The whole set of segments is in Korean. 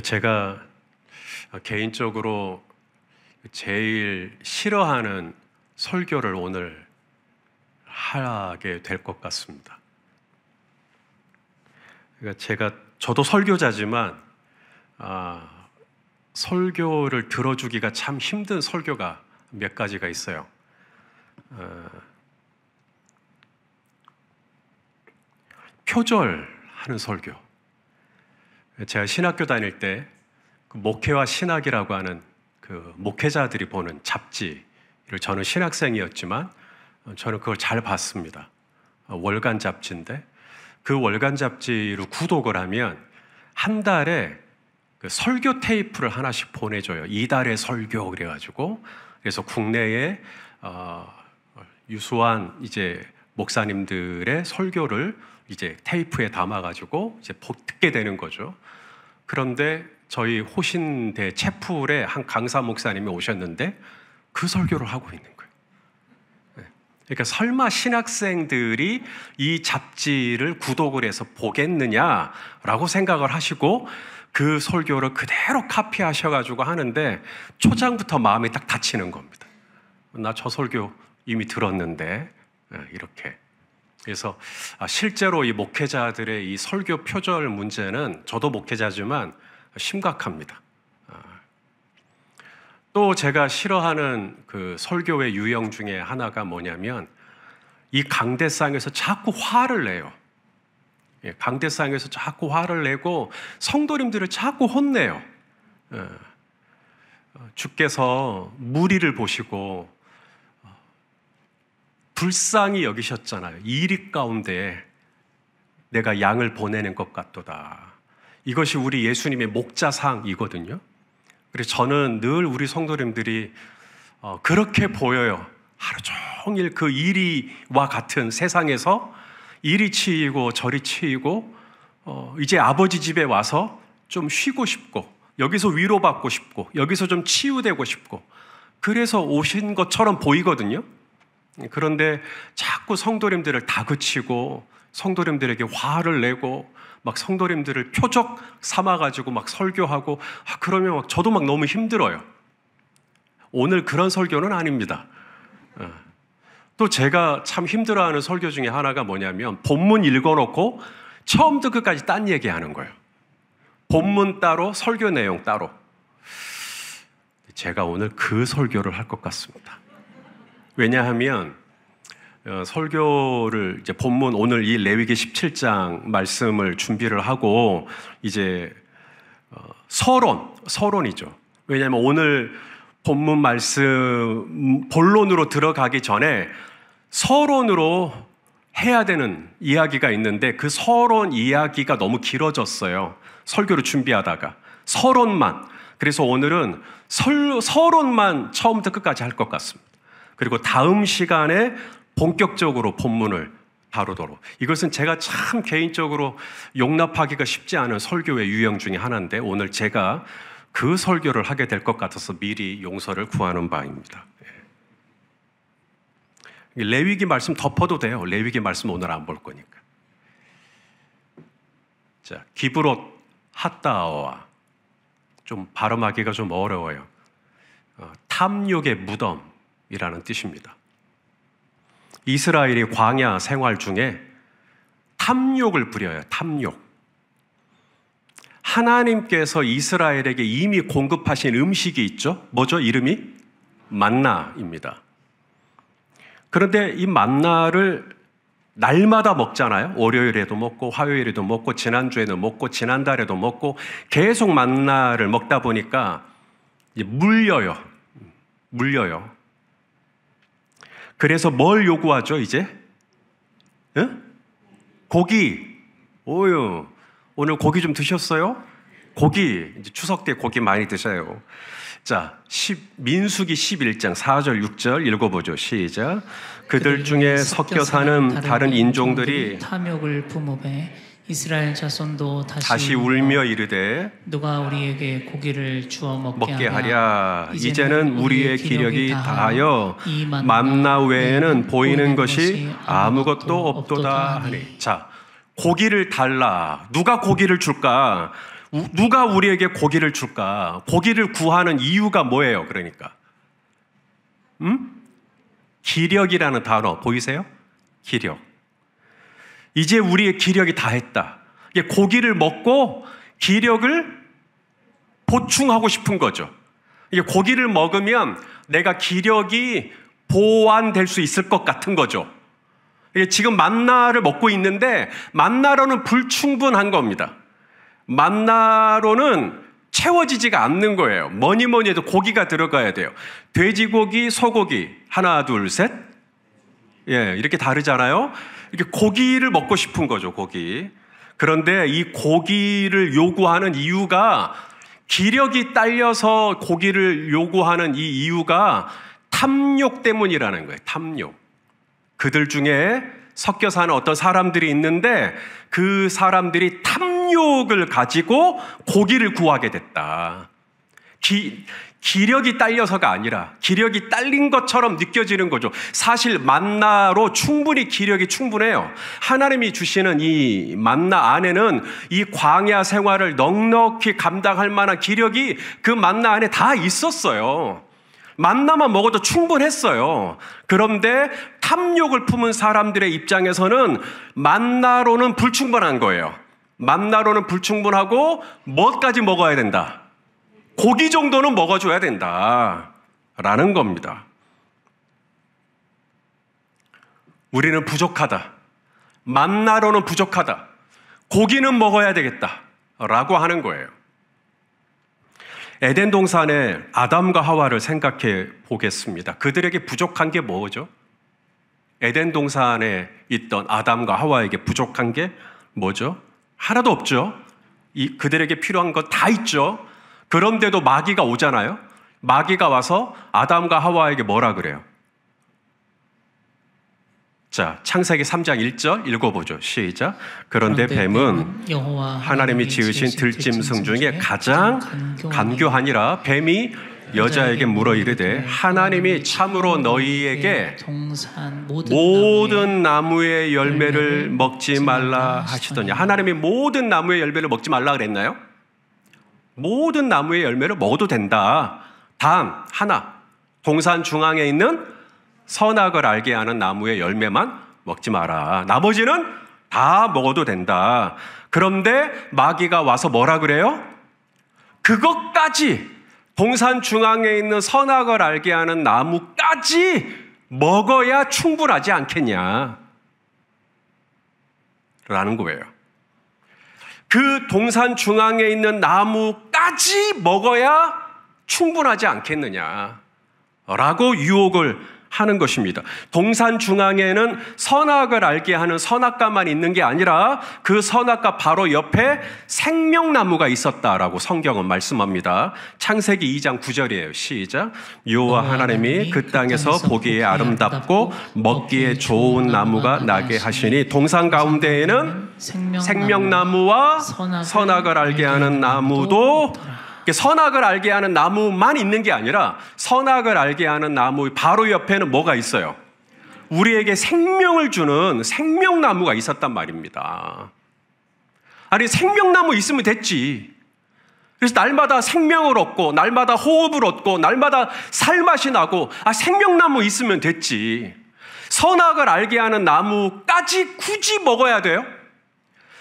제가 개인적으로 제일 싫어하는 설교를 오늘 하게 될 것 같습니다. 그러니까 저도 설교자지만 설교를 들어주기가 참 힘든 설교가 몇 가지가 있어요. 표절하는 설교. 제가 신학교 다닐 때 그 목회와 신학이라고 하는 그 목회자들이 보는 잡지를, 저는 신학생이었지만 저는 그걸 잘 봤습니다. 월간 잡지인데 그 월간 잡지로 구독을 하면 한 달에 그 설교 테이프를 하나씩 보내줘요. 이달의 설교 그래가지고. 그래서 국내에 유수한 이제 목사님들의 설교를 이제 테이프에 담아가지고 이제 듣게 되는 거죠. 그런데 저희 호신대 채플에 한 강사 목사님이 오셨는데 그 설교를 하고 있는 거예요. 그러니까 설마 신학생들이 이 잡지를 구독을 해서 보겠느냐라고 생각을 하시고 그 설교를 그대로 카피하셔가지고 하는데 초장부터 마음이 딱 다치는 겁니다. 나 저 설교 이미 들었는데 이렇게. 그래서 실제로 이 목회자들의 이 설교 표절 문제는 저도 목회자지만 심각합니다. 또 제가 싫어하는 그 설교의 유형 중에 하나가 뭐냐면 이 강대상에서 자꾸 화를 내요. 강대상에서 자꾸 화를 내고 성도님들을 자꾸 혼내요. 주께서 무리를 보시고 불쌍히 여기셨잖아요. 이리 가운데 내가 양을 보내는 것 같도다. 이것이 우리 예수님의 목자상이거든요. 그래서 저는 늘 우리 성도님들이 그렇게 보여요. 하루 종일 그 이리와 같은 세상에서 이리 치이고 저리 치이고 이제 아버지 집에 와서 좀 쉬고 싶고 여기서 위로받고 싶고 여기서 좀 치유되고 싶고 그래서 오신 것처럼 보이거든요. 그런데 자꾸 성도님들을 다그치고 성도님들에게 화를 내고 막 성도님들을 표적 삼아가지고 막 설교하고 그러면 막 저도 막 너무 힘들어요. 오늘 그런 설교는 아닙니다. 또 제가 참 힘들어하는 설교 중에 하나가 뭐냐면 본문 읽어놓고 처음부터 끝까지 딴 얘기하는 거예요. 본문 따로 설교 내용 따로. 제가 오늘 그 설교를 할 것 같습니다. 왜냐하면 설교를 이제 본문 오늘 이 레위기 17장 말씀을 준비를 하고 이제 서론이죠. 왜냐하면 오늘 본문 말씀 본론으로 들어가기 전에 서론으로 해야 되는 이야기가 있는데 그 서론 이야기가 너무 길어졌어요. 설교를 준비하다가 서론만. 그래서 오늘은 서론만 처음부터 끝까지 할 것 같습니다. 그리고 다음 시간에 본격적으로 본문을 다루도록. 이것은 제가 참 개인적으로 용납하기가 쉽지 않은 설교의 유형 중에 하나인데 오늘 제가 그 설교를 하게 될 것 같아서 미리 용서를 구하는 바입니다. 레위기 말씀 덮어도 돼요. 레위기 말씀 오늘 안 볼 거니까. 자, 기브롯 핫다와 좀 발음하기가 좀 어려워요. 탐욕의 무덤이라는 뜻입니다. 이스라엘이 광야 생활 중에 탐욕을 부려요. 탐욕. 하나님께서 이스라엘에게 이미 공급하신 음식이 있죠. 뭐죠? 이름이 만나입니다. 그런데 이 만나를 날마다 먹잖아요. 월요일에도 먹고 화요일에도 먹고 지난주에도 먹고 지난달에도 먹고 계속 만나를 먹다 보니까 이제 물려요. 그래서 뭘 요구하죠, 이제? 고기. 오유. 오늘 고기 좀 드셨어요? 고기. 이제 추석 때 고기 많이 드셔요. 자, 민수기 11장 4절, 6절 읽어보죠. 시작. 그들 중에 섞여 사는 다른 인종들이 탐욕을 품으되 이스라엘 자손도 다시 울며 이르되 누가 우리에게 고기를 주어 먹게 하랴. 이제는 우리의 기력이 다하여 만나 외에는 보이는 것이 아무것도 없도다 하니. 자, 고기를 달라. 누가 고기를 줄까? 누가 우리에게 고기를 줄까? 고기를 구하는 이유가 뭐예요? 그러니까 기력이라는 단어 보이세요? 기력. 이제 우리의 기력이 다했다. 고기를 먹고 기력을 보충하고 싶은 거죠. 고기를 먹으면 내가 기력이 보완될 수 있을 것 같은 거죠. 지금 만나를 먹고 있는데 만나로는 불충분한 겁니다. 만나로는 채워지지가 않는 거예요. 뭐니 해도 고기가 들어가야 돼요. 돼지고기, 소고기 하나 둘 셋. 이렇게 다르잖아요. 이렇게 고기를 먹고 싶은 거죠. 고기. 그런데 이 고기를 요구하는 이유가 기력이 딸려서 고기를 요구하는 이 이유가 탐욕 때문이라는 거예요. 탐욕. 그들 중에 섞여 사는 어떤 사람들이 있는데 그 사람들이 탐욕을 가지고 고기를 구하게 됐다. 기력이 딸려서가 아니라 기력이 딸린 것처럼 느껴지는 거죠. 사실 만나로 충분히 기력이 충분해요. 하나님이 주시는 이 만나 안에는 이 광야 생활을 넉넉히 감당할 만한 기력이 그 만나 안에 다 있었어요. 만나만 먹어도 충분했어요. 그런데 탐욕을 품은 사람들의 입장에서는 만나로는 불충분한 거예요. 만나로는 불충분하고 뭐까지 먹어야 된다? 고기 정도는 먹어줘야 된다라는 겁니다. 우리는 부족하다. 만나로는 부족하다. 고기는 먹어야 되겠다라고 하는 거예요. 에덴 동산의 아담과 하와를 생각해 보겠습니다. 그들에게 부족한 게 뭐죠? 에덴 동산에 있던 아담과 하와에게 부족한 게 뭐죠? 하나도 없죠. 그들에게 필요한 것 다 있죠. 그런데도 마귀가 오잖아요. 마귀가 와서 아담과 하와에게 뭐라 그래요? 자, 창세기 3장 1절 읽어보죠. 시작. 그런데 뱀은 하나님이 지으신 들짐승 중에 가장 간교하니라. 뱀이 여자에게 물어 이르되 하나님이 참으로 너희에게 모든 나무의 열매를 먹지 말라 하시더냐. 하나님이 모든 나무의 열매를 먹지 말라 그랬나요? 모든 나무의 열매를 먹어도 된다. 단 하나, 동산 중앙에 있는 선악을 알게 하는 나무의 열매만 먹지 마라. 나머지는 다 먹어도 된다. 그런데 마귀가 와서 뭐라 그래요? 그것까지, 동산 중앙에 있는 선악을 알게 하는 나무까지 먹어야 충분하지 않겠냐 라는 거예요. 그 동산 중앙에 있는 나무까지 먹어야 충분하지 않겠느냐 라고 유혹을 하는 것입니다. 동산 중앙에는 선악을 알게 하는 선악과만 있는 게 아니라 그 선악과 바로 옆에 생명나무가 있었다라고 성경은 말씀합니다. 창세기 2장 9절이에요. 시작. 여호와 하나님이 그 땅에서 보기에 아름답고 먹기에 좋은 나무가 나게 하시니 동산 가운데에는 생명나무와 선악을 알게 하는 나무도, 선악을 알게 하는 나무만 있는 게 아니라 선악을 알게 하는 나무 바로 옆에는 뭐가 있어요? 우리에게 생명을 주는 생명나무가 있었단 말입니다. 아니, 생명나무 있으면 됐지. 그래서 날마다 생명을 얻고 날마다 호흡을 얻고 날마다 살맛이 나고, 생명나무 있으면 됐지. 선악을 알게 하는 나무까지 굳이 먹어야 돼요?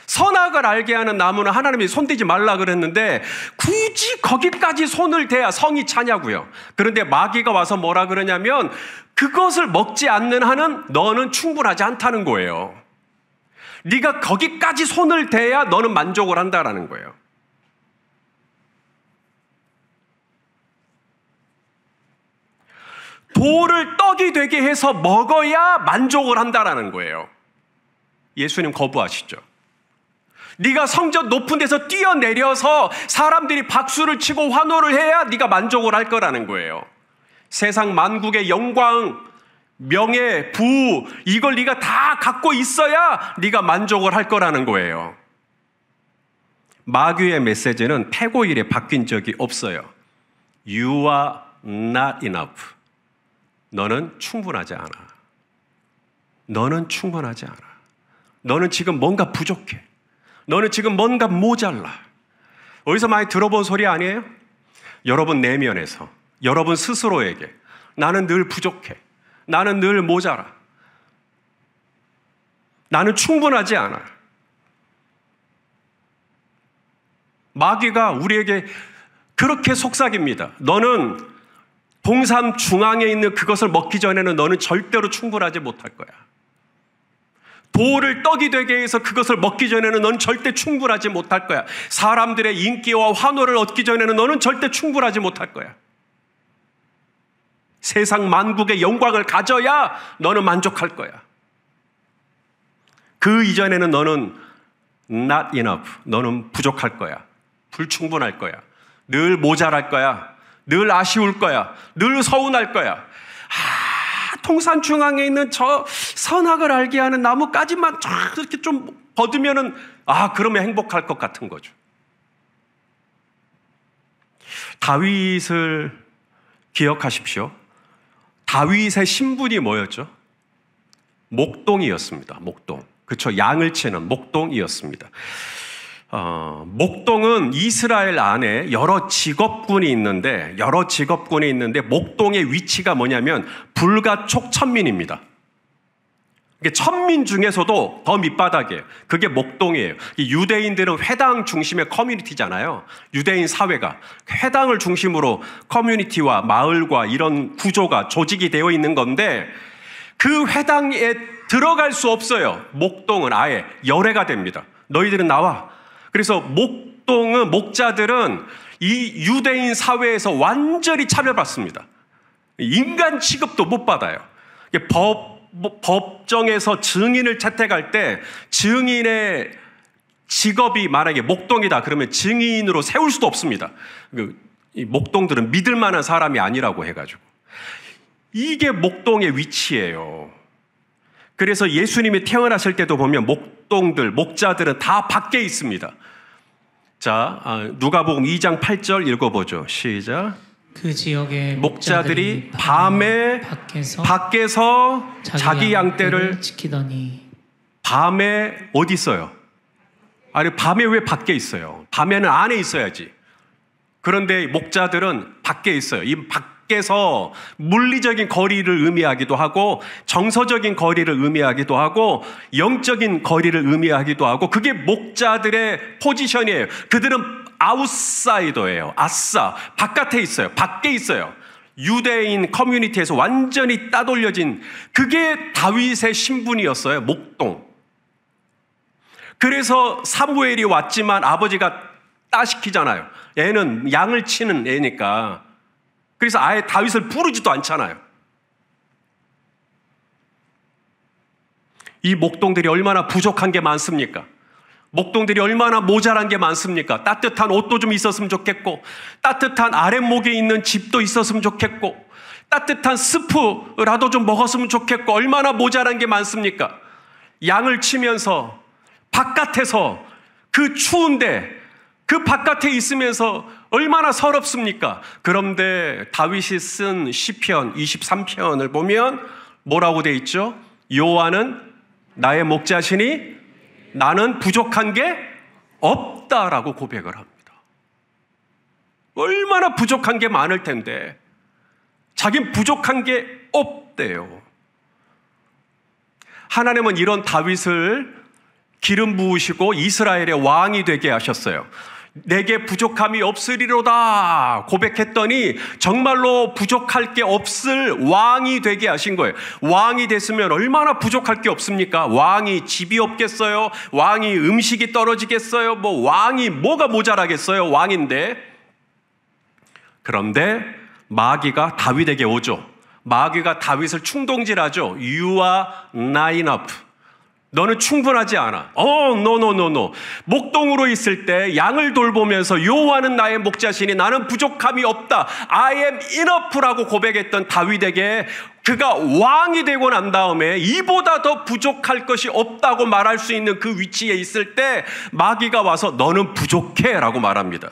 선악을 알게 하는 나무는 하나님이 손대지 말라 그랬는데 굳이 거기까지 손을 대야 성이 차냐고요. 그런데 마귀가 와서 뭐라 그러냐면 그것을 먹지 않는 한은 너는 충분하지 않다는 거예요. 네가 거기까지 손을 대야 너는 만족을 한다라는 거예요. 돌을 떡이 되게 해서 먹어야 만족을 한다라는 거예요. 예수님 거부하시죠. 네가 성전 높은 데서 뛰어내려서 사람들이 박수를 치고 환호를 해야 네가 만족을 할 거라는 거예요. 세상 만국의 영광, 명예, 부, 이걸 네가 다 갖고 있어야 네가 만족을 할 거라는 거예요. 마귀의 메시지는 패고일에 바뀐 적이 없어요. You are not enough. 너는 충분하지 않아. 너는 충분하지 않아. 너는 지금 뭔가 부족해. 너는 지금 뭔가 모자라. 어디서 많이 들어본 소리 아니에요? 여러분 내면에서, 여러분 스스로에게 나는 늘 부족해, 나는 늘 모자라, 나는 충분하지 않아. 마귀가 우리에게 그렇게 속삭입니다. 너는 동산 중앙에 있는 그것을 먹기 전에는 너는 절대로 충분하지 못할 거야. 돌을 떡이 되게 해서 그것을 먹기 전에는 너는 절대 충분하지 못할 거야. 사람들의 인기와 환호를 얻기 전에는 너는 절대 충분하지 못할 거야. 세상 만국의 영광을 가져야 너는 만족할 거야. 그 이전에는 너는 not enough, 너는 부족할 거야. 불충분할 거야. 늘 모자랄 거야. 늘 아쉬울 거야. 늘 서운할 거야. 동산 중앙에 있는 저 선악을 알게 하는 나무까지만 쫙 이렇게 좀 벗으면은 그러면 행복할 것 같은 거죠. 다윗을 기억하십시오. 다윗의 신분이 뭐였죠? 목동이었습니다. 목동. 그렇죠. 양을 치는 목동이었습니다. 목동은 이스라엘 안에 여러 직업군이 있는데 목동의 위치가 뭐냐면 불가촉 천민입니다. 천민 중에서도 더 밑바닥이에요. 그게 목동이에요. 유대인들은 회당 중심의 커뮤니티잖아요. 유대인 사회가 회당을 중심으로 커뮤니티와 마을과 이런 구조가 조직이 되어 있는 건데 그 회당에 들어갈 수 없어요. 목동은 아예 열애가 됩니다. 너희들은 나와. 그래서 목자들은 이 유대인 사회에서 완전히 차별받습니다. 인간 취급도 못 받아요. 법정에서 증인을 채택할 때 증인의 직업이 만약에 목동이다 그러면 증인으로 세울 수도 없습니다. 이 목동들은 믿을 만한 사람이 아니라고 해가지고. 이게 목동의 위치예요. 그래서 예수님이 태어나실 때도 보면 목자들은 다 밖에 있습니다. 자, 누가복음 2장 8절 읽어보죠. 시작. 그 지역의 목자들이 밤에 밖에서 자기 양떼를 지키더니. 밤에 어디 있어요? 아니, 밤에 왜 밖에 있어요? 밤에는 안에 있어야지. 그런데 목자들은 밖에 있어요. 이 밖에서 물리적인 거리를 의미하기도 하고 정서적인 거리를 의미하기도 하고 영적인 거리를 의미하기도 하고 그게 목자들의 포지션이에요. 그들은 아웃사이더예요. 아싸, 바깥에 있어요. 밖에 있어요. 유대인 커뮤니티에서 완전히 따돌려진 그게 다윗의 신분이었어요. 목동. 그래서 사무엘이 왔지만 아버지가 따시키잖아요. 애는 양을 치는 애니까. 그래서 아예 다윗을 부르지도 않잖아요. 이 목동들이 얼마나 부족한 게 많습니까? 목동들이 얼마나 모자란 게 많습니까? 따뜻한 옷도 좀 있었으면 좋겠고, 따뜻한 아랫목에 있는 집도 있었으면 좋겠고, 따뜻한 스프라도 좀 먹었으면 좋겠고, 얼마나 모자란 게 많습니까? 양을 치면서 바깥에서 그 추운데 그 바깥에 있으면서 얼마나 서럽습니까? 그런데 다윗이 쓴 시편 23편을 보면 뭐라고 돼 있죠? 여호와는 나의 목자시니 나는 부족한 게 없다라고 고백을 합니다. 얼마나 부족한 게 많을 텐데 자긴 부족한 게 없대요. 하나님은 이런 다윗을 기름 부으시고 이스라엘의 왕이 되게 하셨어요. 내게 부족함이 없으리로다 고백했더니 정말로 부족할 게 없을 왕이 되게 하신 거예요. 왕이 됐으면 얼마나 부족할 게 없습니까? 왕이 집이 없겠어요? 왕이 음식이 떨어지겠어요? 왕이 뭐가 모자라겠어요? 왕인데. 그런데 마귀가 다윗에게 오죠. 마귀가 다윗을 충동질하죠. You are not enough. 너는 충분하지 않아. no. 목동으로 있을 때 양을 돌보면서 여호와는 나의 목자시니 나는 부족함이 없다. I am enough라고 고백했던 다윗에게 그가 왕이 되고 난 다음에 이보다 더 부족할 것이 없다고 말할 수 있는 그 위치에 있을 때 마귀가 와서 너는 부족해 라고 말합니다.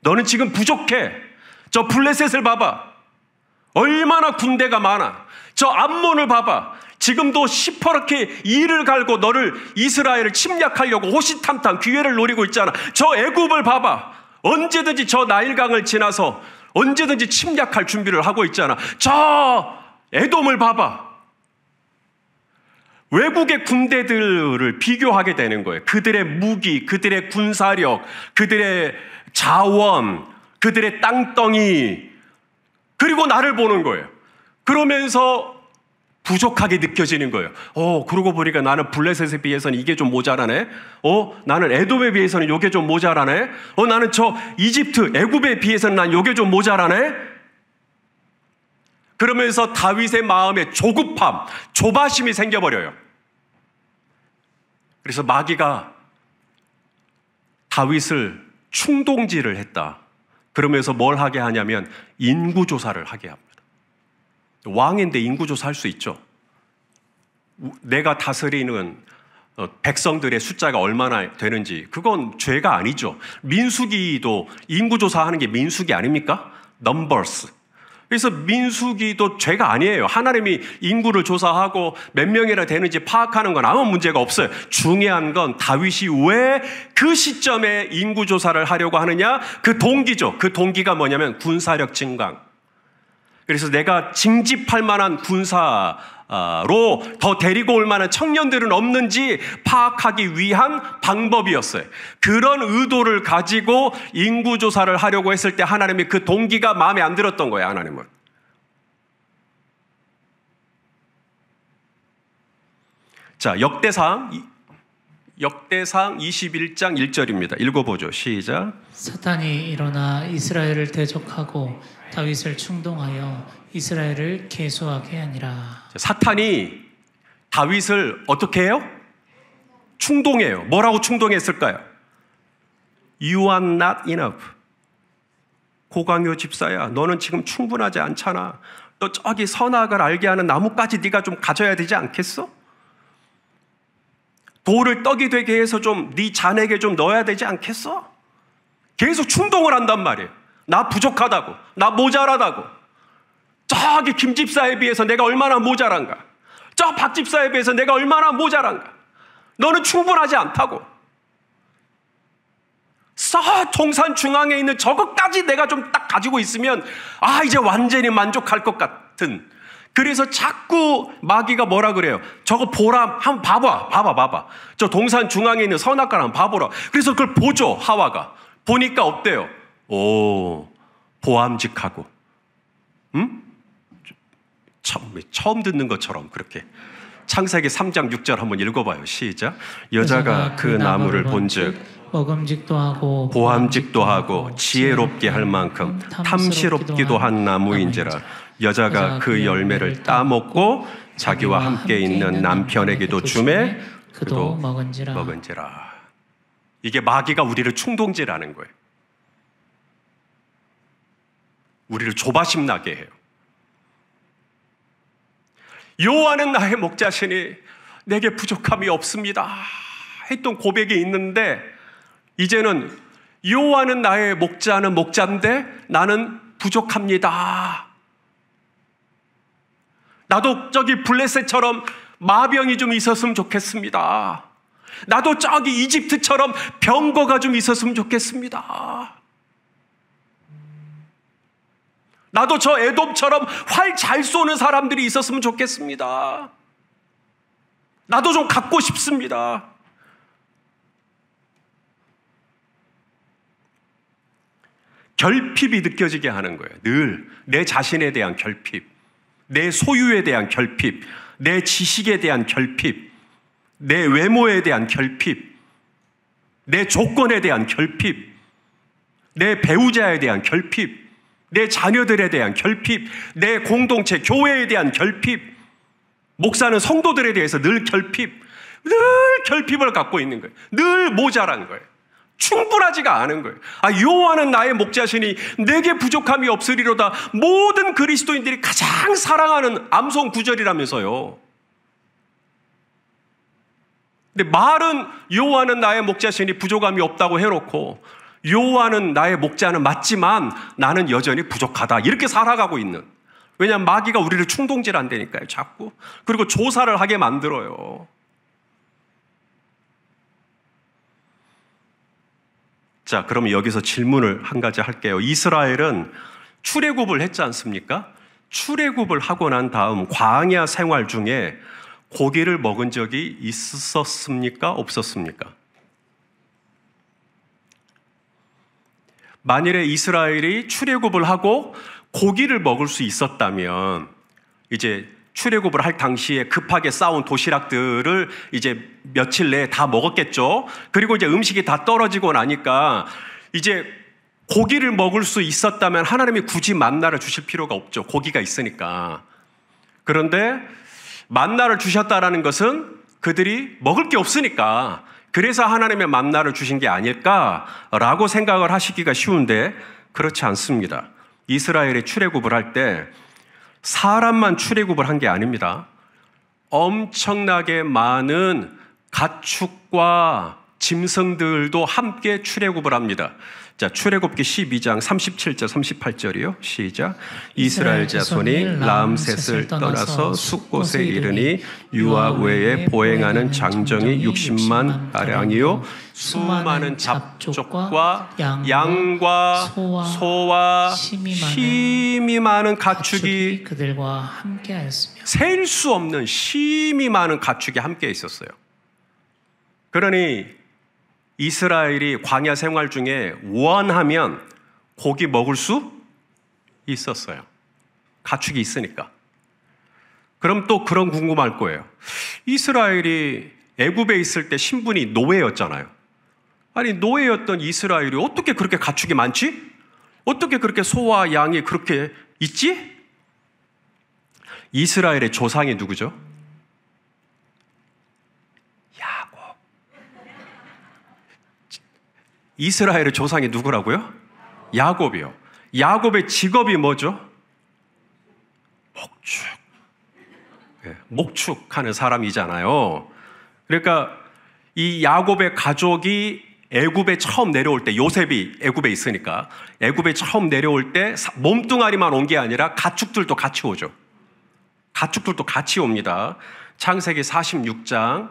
너는 지금 부족해. 저 블레셋을 봐봐. 얼마나 군대가 많아. 저 암몬을 봐봐. 지금도 시퍼렇게 이를 갈고 너를 이스라엘을 침략하려고 호시탐탐 기회를 노리고 있잖아. 저 애굽을 봐봐. 언제든지 저 나일강을 지나서 언제든지 침략할 준비를 하고 있잖아. 저 에돔을 봐봐. 외국의 군대들을 비교하게 되는 거예요. 그들의 무기, 그들의 군사력, 그들의 자원, 그들의 땅덩이, 그리고 나를 보는 거예요. 그러면서 부족하게 느껴지는 거예요. 그러고 보니까 나는 블레셋에 비해서는 이게 좀 모자라네. 나는 에돔에 비해서는 이게 좀 모자라네. 나는 저 이집트, 애굽에 비해서는 난 이게 좀 모자라네. 그러면서 다윗의 마음에 조급함, 조바심이 생겨버려요. 그래서 마귀가 다윗을 충동질을 했다. 그러면서 뭘 하게 하냐면 인구조사를 하게 합니다. 왕인데 인구조사 할 수 있죠. 내가 다스리는 백성들의 숫자가 얼마나 되는지 그건 죄가 아니죠. 민수기도 인구조사하는 게 민수기 아닙니까? Numbers. 그래서 민수기도 죄가 아니에요. 하나님이 인구를 조사하고 몇 명이나 되는지 파악하는 건 아무 문제가 없어요. 중요한 건 다윗이 왜 그 시점에 인구조사를 하려고 하느냐? 그 동기죠. 그 동기가 뭐냐면 군사력 증강. 그래서 내가 징집할 만한 군사로 더 데리고 올 만한 청년들은 없는지 파악하기 위한 방법이었어요. 그런 의도를 가지고 인구조사를 하려고 했을 때 하나님이 그 동기가 마음에 안 들었던 거예요, 하나님은. 자, 역대상 21장 1절입니다. 읽어보죠. 시작. 사탄이 일어나 이스라엘을 대적하고 다윗을 충동하여 이스라엘을 계수하게 하니라. 사탄이 다윗을 어떻게 해요? 충동해요. 뭐라고 충동했을까요? You are not enough. 고강요 집사야, 너는 지금 충분하지 않잖아. 너 저기 선악을 알게 하는 나무까지 네가 좀 가져야 되지 않겠어? 돌을 떡이 되게 해서 좀 네 잔에게 좀 넣어야 되지 않겠어? 계속 충동을 한단 말이에요. 나 부족하다고, 나 모자라다고. 저기 김 집사에 비해서 내가 얼마나 모자란가? 저 박 집사에 비해서 내가 얼마나 모자란가? 너는 충분하지 않다고. 동산 중앙에 있는 저것까지 내가 좀 딱 가지고 있으면 이제 완전히 만족할 것 같은. 그래서 자꾸 마귀가 뭐라 그래요? 저거 보라, 한번 봐봐. 저 동산 중앙에 있는 선악과를 한번 봐보라. 그래서 그걸 보죠, 하와가. 보니까 어때요? 보암직하고, 처음 듣는 것처럼 그렇게. 창세기 3장 6절 한번 읽어봐요. 시작. 여자가 그 나무를 본즉 먹음직도 하고 보암직도 하고 지혜롭게 할 만큼 탐스럽기도 한 나무인지라. 여자가 그 열매를 따먹고 자기와 함께 있는 남편에게도 주매 그도 먹은지라. 이게 마귀가 우리를 충동질하는 거예요. 우리를 조바심 나게 해요. 여호와는 나의 목자시니 내게 부족함이 없습니다 했던 고백이 있는데, 이제는 여호와는 나의 목자는 목자인데 나는 부족합니다. 나도 저기 블레셋처럼 마병이 좀 있었으면 좋겠습니다. 나도 저기 이집트처럼 병거가 좀 있었으면 좋겠습니다. 나도 저 에돔처럼 활 잘 쏘는 사람들이 있었으면 좋겠습니다. 나도 좀 갖고 싶습니다. 결핍이 느껴지게 하는 거예요. 늘 내 자신에 대한 결핍, 내 소유에 대한 결핍, 내 지식에 대한 결핍, 내 외모에 대한 결핍, 내 조건에 대한 결핍, 내 배우자에 대한 결핍, 내 자녀들에 대한 결핍, 내 공동체, 교회에 대한 결핍, 목사는 성도들에 대해서 늘 결핍을 갖고 있는 거예요. 늘 모자란 거예요. 충분하지가 않은 거예요. 여호와는 나의 목자시니 내게 부족함이 없으리로다. 모든 그리스도인들이 가장 사랑하는 암송 구절이라면서요. 근데 말은 여호와는 나의 목자시니 부족함이 없다고 해놓고 여호와는 나의 목자는 맞지만 나는 여전히 부족하다, 이렇게 살아가고 있는, 왜냐하면 마귀가 우리를 충동질한다니까요, 자꾸. 그리고 조사를 하게 만들어요. 자, 그럼 여기서 질문을 한 가지 할게요. 이스라엘은 출애굽을 했지 않습니까? 출애굽을 하고 난 다음 광야 생활 중에 고기를 먹은 적이 있었습니까? 없었습니까? 만일에 이스라엘이 출애굽을 하고 고기를 먹을 수 있었다면 이제 출애굽을 할 당시에 급하게 싸온 도시락들을 이제 며칠 내에 다 먹었겠죠. 그리고 이제 음식이 다 떨어지고 나니까 이제 고기를 먹을 수 있었다면 하나님이 굳이 만나를 주실 필요가 없죠. 고기가 있으니까. 그런데 만나를 주셨다라는 것은 그들이 먹을 게 없으니까, 그래서 하나님의 만나를 주신 게 아닐까라고 생각을 하시기가 쉬운데 그렇지 않습니다. 이스라엘이 출애굽을 할 때 사람만 출애굽을 한 게 아닙니다. 엄청나게 많은 가축과 짐승들도 함께 출애굽을 합니다. 자, 출애굽기 12장 37절 38절이요. 시작. 이스라엘 자손이 람셋을 떠나서 숫곳에 이르니 유아 외에 보행하는 장정이 60만 가량이요 수많은 잡족과 양과 소와 심이 많은 가축이 그들과 함께하였으며 셀 수 없는 심이 많은 가축이 함께 있었어요. 그러니 이스라엘이 광야 생활 중에 원하면 고기 먹을 수 있었어요. 가축이 있으니까. 그럼 또 그런 궁금할 거예요. 이스라엘이 애굽에 있을 때 신분이 노예였잖아요. 아니, 노예였던 이스라엘이 어떻게 그렇게 가축이 많지? 어떻게 그렇게 소와 양이 그렇게 있지? 이스라엘의 조상이 누구죠? 이스라엘의 조상이 누구라고요? 야곱이요. 야곱의 직업이 뭐죠? 목축. 목축하는 사람이잖아요. 그러니까 이 야곱의 가족이 애굽에 처음 내려올 때, 요셉이 애굽에 있으니까 애굽에 처음 내려올 때 몸뚱아리만 온 게 아니라 가축들도 같이 오죠. 가축들도 같이 옵니다. 창세기 46장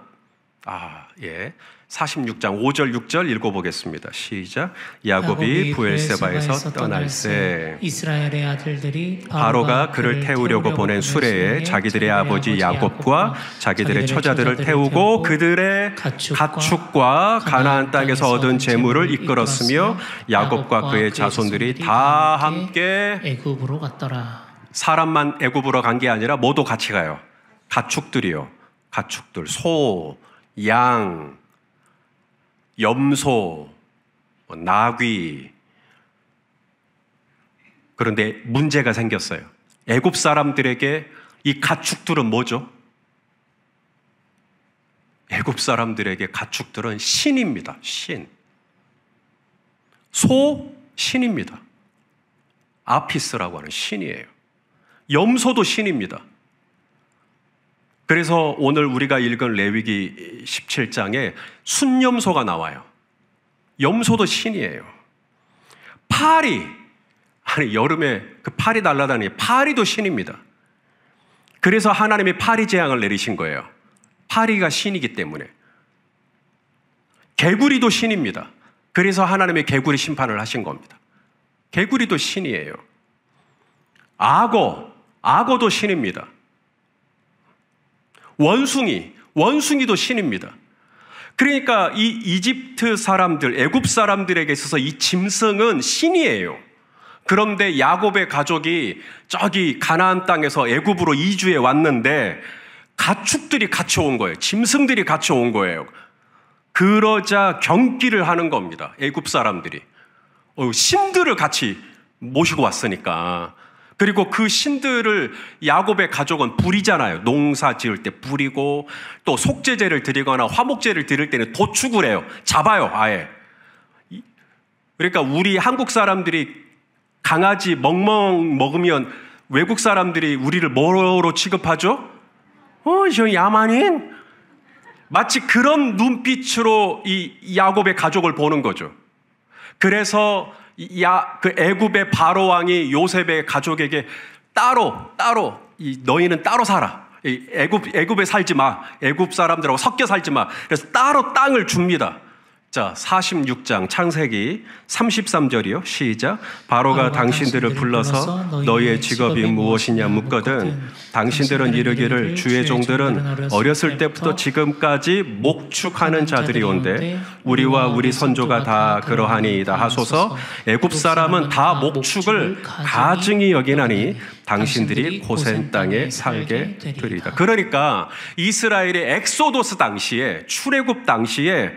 46장 5절 6절 읽어보겠습니다. 시작. 야곱이 브엘세바에서 떠날새 이스라엘의 아들들이 바로가 그를 태우려고 보낸 수레에 자기들의 아버지 야곱과 자기들의 처자들을 태우고 그들의 가축과 가나안 땅에서 얻은 재물을 이끌었으며 야곱과 그의 자손들이 다 함께 애굽으로 갔더라. 사람만 애굽으로 간 게 아니라 모두 같이 가요. 가축들이요. 가축들, 소, 양, 염소, 나귀. 그런데 문제가 생겼어요. 애굽 사람들에게 이 가축들은 뭐죠? 애굽 사람들에게 가축들은 신입니다. 신. 소, 신입니다. 아피스라고 하는 신이에요. 염소도 신입니다. 그래서 오늘 우리가 읽은 레위기 17장에 순염소가 나와요. 염소도 신이에요. 파리, 아니 여름에 그 파리 날아다니는 파리도 신입니다. 그래서 하나님이 파리 재앙을 내리신 거예요. 파리가 신이기 때문에. 개구리도 신입니다. 그래서 하나님이 개구리 심판을 하신 겁니다. 개구리도 신이에요. 악어도 신입니다. 원숭이도 신입니다. 그러니까 이 이집트 사람들, 애굽 사람들에게 있어서 이 짐승은 신이에요. 그런데 야곱의 가족이 저기 가나안 땅에서 애굽으로 이주해 왔는데 가축들이 같이 온 거예요. 짐승들이 같이 온 거예요. 그러자 경기를 하는 겁니다. 애굽 사람들이. 신들을 같이 모시고 왔으니까. 그리고 그 신들을 야곱의 가족은 부리잖아요. 농사 지을 때 부리고 또 속죄제를 드리거나 화목제를 드릴 때는 도축을 해요. 잡아요, 아예. 그러니까 우리 한국 사람들이 강아지 멍멍 먹으면 외국 사람들이 우리를 뭐로 취급하죠? 저 야만인? 마치 그런 눈빛으로 이 야곱의 가족을 보는 거죠. 그래서 그 애굽의 바로 왕이 요셉의 가족에게 따로 너희는 따로 살아. 애굽에 살지 마. 애굽 사람들하고 섞여 살지 마. 그래서 따로 땅을 줍니다. 자, 46장 창세기 33절이요. 시작. 바로가 당신들을 불러서 너희의 직업이 무엇이냐 묻거든 당신들은 이르기를 주의 종들은 어렸을 때부터 지금까지 목축하는 자들이온데 우리와 우리 선조가 다 그러하니이다 하소서. 애굽 사람은 다 목축을 가증히 여기나니 당신들이 고센 땅에 살게 되리이다. 그러니까 이스라엘의 엑소도스 당시에, 출애굽 당시에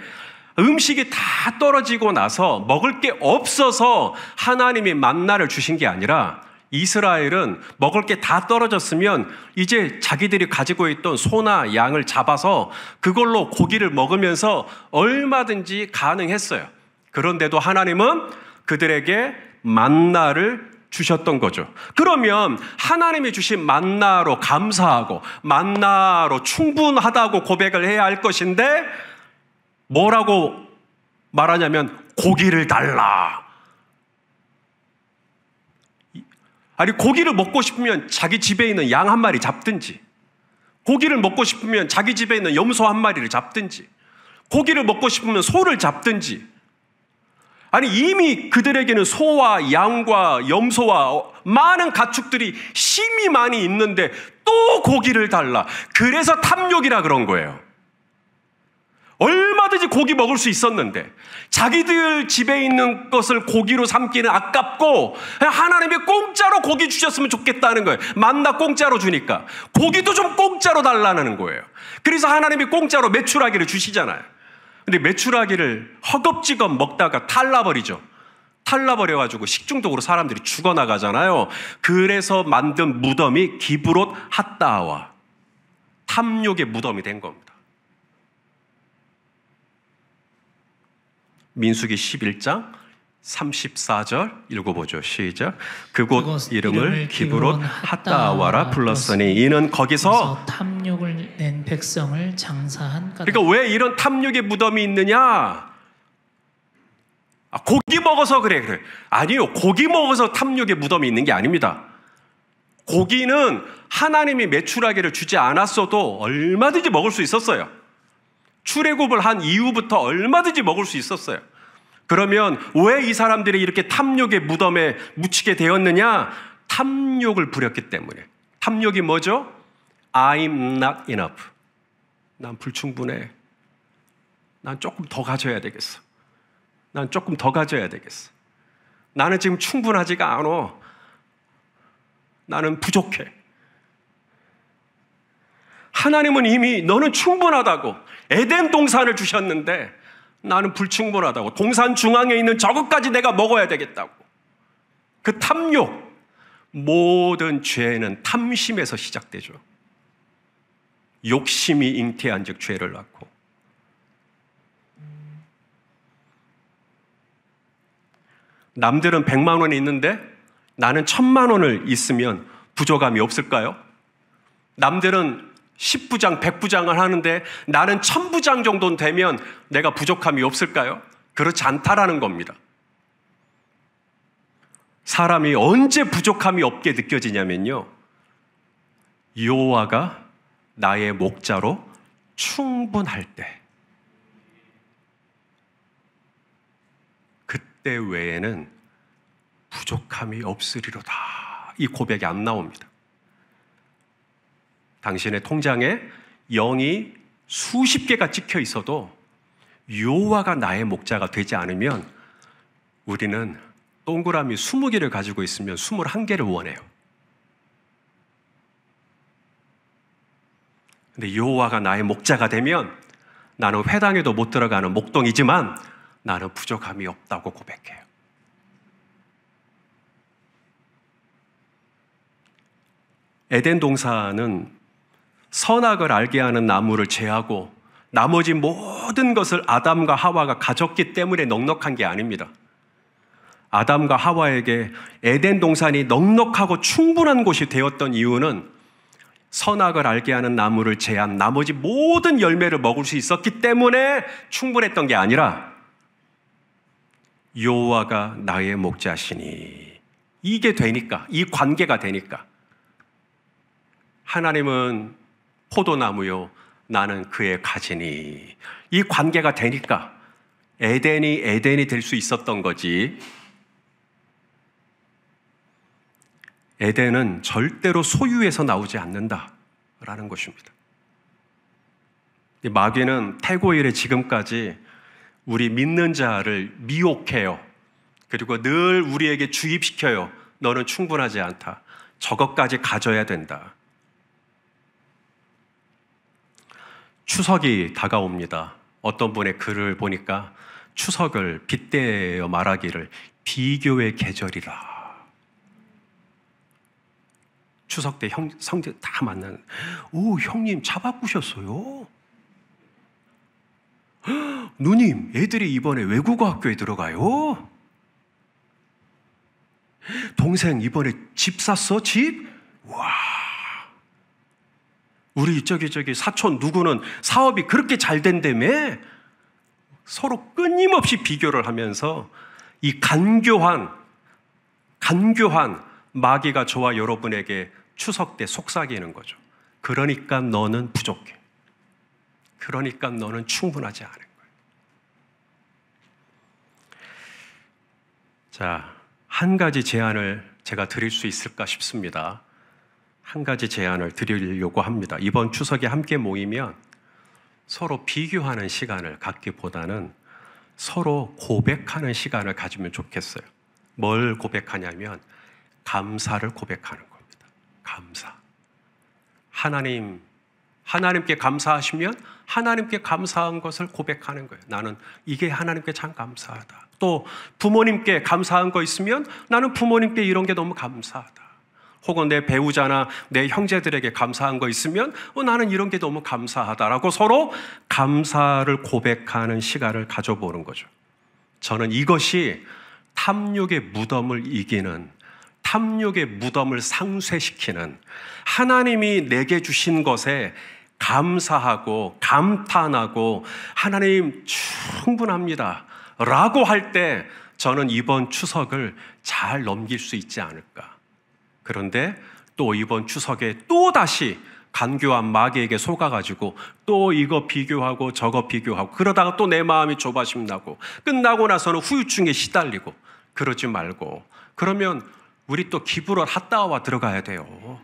음식이 다 떨어지고 나서 먹을 게 없어서 하나님이 만나를 주신 게 아니라 이스라엘은 먹을 게 다 떨어졌으면 이제 자기들이 가지고 있던 소나 양을 잡아서 그걸로 고기를 먹으면서 얼마든지 가능했어요. 그런데도 하나님은 그들에게 만나를 주셨던 거죠. 그러면 하나님이 주신 만나로 감사하고 만나로 충분하다고 고백을 해야 할 것인데 뭐라고 말하냐면 고기를 달라. 아니 고기를 먹고 싶으면 자기 집에 있는 양 한 마리 잡든지, 고기를 먹고 싶으면 자기 집에 있는 염소 한 마리를 잡든지, 고기를 먹고 싶으면 소를 잡든지. 아니 이미 그들에게는 소와 양과 염소와 많은 가축들이 심히 많이 있는데 또 고기를 달라. 그래서 탐욕이라 그런 거예요. 얼마든지 고기 먹을 수 있었는데 자기들 집에 있는 것을 고기로 삼기는 아깝고 하나님이 공짜로 고기 주셨으면 좋겠다는 거예요. 만나 공짜로 주니까 고기도 좀 공짜로 달라는 거예요. 그래서 하나님이 공짜로 메추라기를 주시잖아요. 근데 메추라기를 허겁지겁 먹다가 탈라버리죠. 탈라버려가지고 식중독으로 사람들이 죽어나가잖아요. 그래서 만든 무덤이 기브롯 핫다와 탐욕의 무덤이 된 겁니다. 민수기 11장 34절 읽어보죠. 시작. 그곳 이름을 기브롯 핫다와라 불렀으니 이는 거기서 탐욕을 낸 백성을 장사한 까닭. 그러니까 왜 이런 탐욕의 무덤이 있느냐? 고기 먹어서 그래. 아니요. 고기 먹어서 탐욕의 무덤이 있는 게 아닙니다. 고기는 하나님이 메추라기를 주지 않았어도 얼마든지 먹을 수 있었어요. 출애굽을 한 이후부터 얼마든지 먹을 수 있었어요. 그러면 왜 이 사람들이 이렇게 탐욕의 무덤에 묻히게 되었느냐? 탐욕을 부렸기 때문에. 탐욕이 뭐죠? I'm not enough. 난 불충분해. 난 조금 더 가져야 되겠어. 난 조금 더 가져야 되겠어. 나는 지금 충분하지가 않아. 나는 부족해. 하나님은 이미 너는 충분하다고 에덴 동산을 주셨는데 나는 불충분하다고 동산 중앙에 있는 저것까지 내가 먹어야 되겠다고. 그 탐욕, 모든 죄는 탐심에서 시작되죠. 욕심이 잉태한 즉 죄를 낳고. 남들은 100만 원이 있는데 나는 1000만 원을 있으면 부족함이 없을까요? 남들은 10부장, 100부장을 하는데 나는 1000부장 정도는 되면 내가 부족함이 없을까요? 그렇지 않다라는 겁니다. 사람이 언제 부족함이 없게 느껴지냐면요. 여호와가 나의 목자로 충분할 때. 그때 외에는 부족함이 없으리로다. 이 고백이 안 나옵니다. 당신의 통장에 0이 수십 개가 찍혀 있어도 여호와가 나의 목자가 되지 않으면 우리는 동그라미 20개를 가지고 있으면 21개를 원해요. 근데 여호와가 나의 목자가 되면 나는 회당에도 못 들어가는 목동이지만 나는 부족함이 없다고 고백해요. 에덴 동산은 선악을 알게 하는 나무를 제하고 나머지 모든 것을 아담과 하와가 가졌기 때문에 넉넉한 게 아닙니다. 아담과 하와에게 에덴 동산이 넉넉하고 충분한 곳이 되었던 이유는 선악을 알게 하는 나무를 제한 나머지 모든 열매를 먹을 수 있었기 때문에 충분했던 게 아니라 여호와가 나의 목자시니 이게 되니까, 이 관계가 되니까 하나님은 포도나무요, 나는 그의 가지니. 이 관계가 되니까 에덴이 될 수 있었던 거지. 에덴은 절대로 소유에서 나오지 않는다라는 것입니다. 마귀는 태고 이래 지금까지 우리 믿는 자를 미혹해요. 그리고 늘 우리에게 주입시켜요. 너는 충분하지 않다. 저것까지 가져야 된다. 추석이 다가옵니다. 어떤 분의 글을 보니까 추석을 빗대어 말하기를 비교의 계절이라. 추석 때 성질 다 만나는. 오, 형님 차 바꾸셨어요? 누님, 애들이 이번에 외국어 학교에 들어가요? 동생 이번에 집 샀어? 집? 와. 우리 저기 사촌 누구는 사업이 그렇게 잘 된다며? 서로 끊임없이 비교를 하면서 이 간교한 마귀가 저와 여러분에게 추석 때 속삭이는 거죠. 그러니까 너는 부족해. 그러니까 너는 충분하지 않은 거예요. 자, 한 가지 제안을 제가 드릴 수 있을까 싶습니다. 한 가지 제안을 드리려고 합니다. 이번 추석에 함께 모이면 서로 비교하는 시간을 갖기보다는 서로 고백하는 시간을 가지면 좋겠어요. 뭘 고백하냐면 감사를 고백하는 겁니다. 감사. 하나님께 감사하시면 하나님께 감사한 것을 고백하는 거예요. 나는 이게 하나님께 참 감사하다. 또 부모님께 감사한 거 있으면 나는 부모님께 이런 게 너무 감사하다. 혹은 내 배우자나 내 형제들에게 감사한 거 있으면 나는 이런 게 너무 감사하다라고 서로 감사를 고백하는 시간을 가져보는 거죠. 저는 이것이 탐욕의 무덤을 이기는, 탐욕의 무덤을 상쇄시키는, 하나님이 내게 주신 것에 감사하고 감탄하고 하나님 충분합니다 라고 할 때 저는 이번 추석을 잘 넘길 수 있지 않을까. 그런데 또 이번 추석에 또 다시 간교한 마귀에게 속아가지고 또 이거 비교하고 저거 비교하고 그러다가 또 내 마음이 조바심 나고 끝나고 나서는 후유증에 시달리고 그러지 말고, 그러면 우리 또 기브럴 핫다와 들어가야 돼요.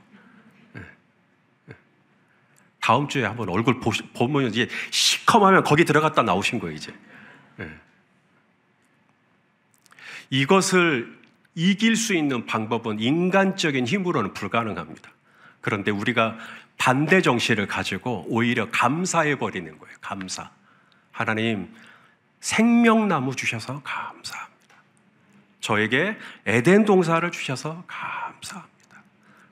다음 주에 한번 얼굴 보면 이제 시커하면 거기 들어갔다 나오신 거예요, 이제. 이것을 이길 수 있는 방법은 인간적인 힘으로는 불가능합니다. 그런데 우리가 반대 정신을 가지고 오히려 감사해버리는 거예요. 감사. 하나님, 생명나무 주셔서 감사합니다. 저에게 에덴 동산을 주셔서 감사합니다.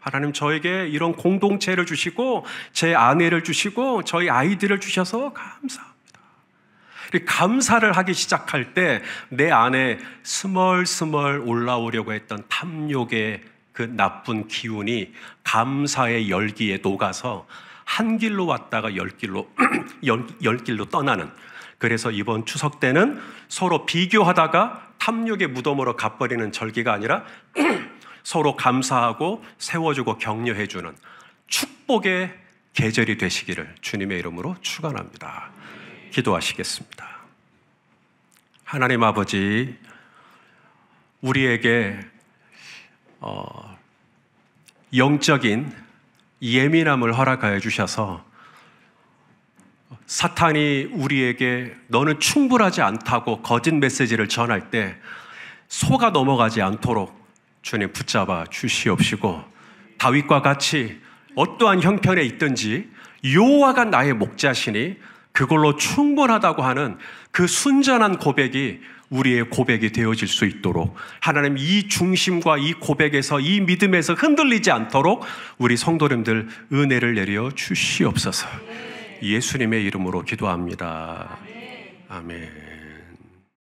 하나님, 저에게 이런 공동체를 주시고 제 아내를 주시고 저희 아이들을 주셔서 감사합니다. 감사를 하기 시작할 때 내 안에 스멀스멀 올라오려고 했던 탐욕의 그 나쁜 기운이 감사의 열기에 녹아서 한 길로 왔다가 열 길로 떠나는, 그래서 이번 추석 때는 서로 비교하다가 탐욕의 무덤으로 가버리는 절기가 아니라 서로 감사하고 세워주고 격려해주는 축복의 계절이 되시기를 주님의 이름으로 축원합니다. 기도하시겠습니다. 하나님 아버지, 우리에게 영적인 예민함을 허락하여 주셔서 사탄이 우리에게 너는 충분하지 않다고 거짓 메시지를 전할 때 속아 넘어가지 않도록 주님 붙잡아 주시옵시고, 다윗과 같이 어떠한 형편에 있든지 여호와가 나의 목자시니 그걸로 충분하다고 하는 그 순전한 고백이 우리의 고백이 되어질 수 있도록 하나님, 이 중심과 이 고백에서, 이 믿음에서 흔들리지 않도록 우리 성도님들 은혜를 내려 주시옵소서. 예수님의 이름으로 기도합니다. 아멘.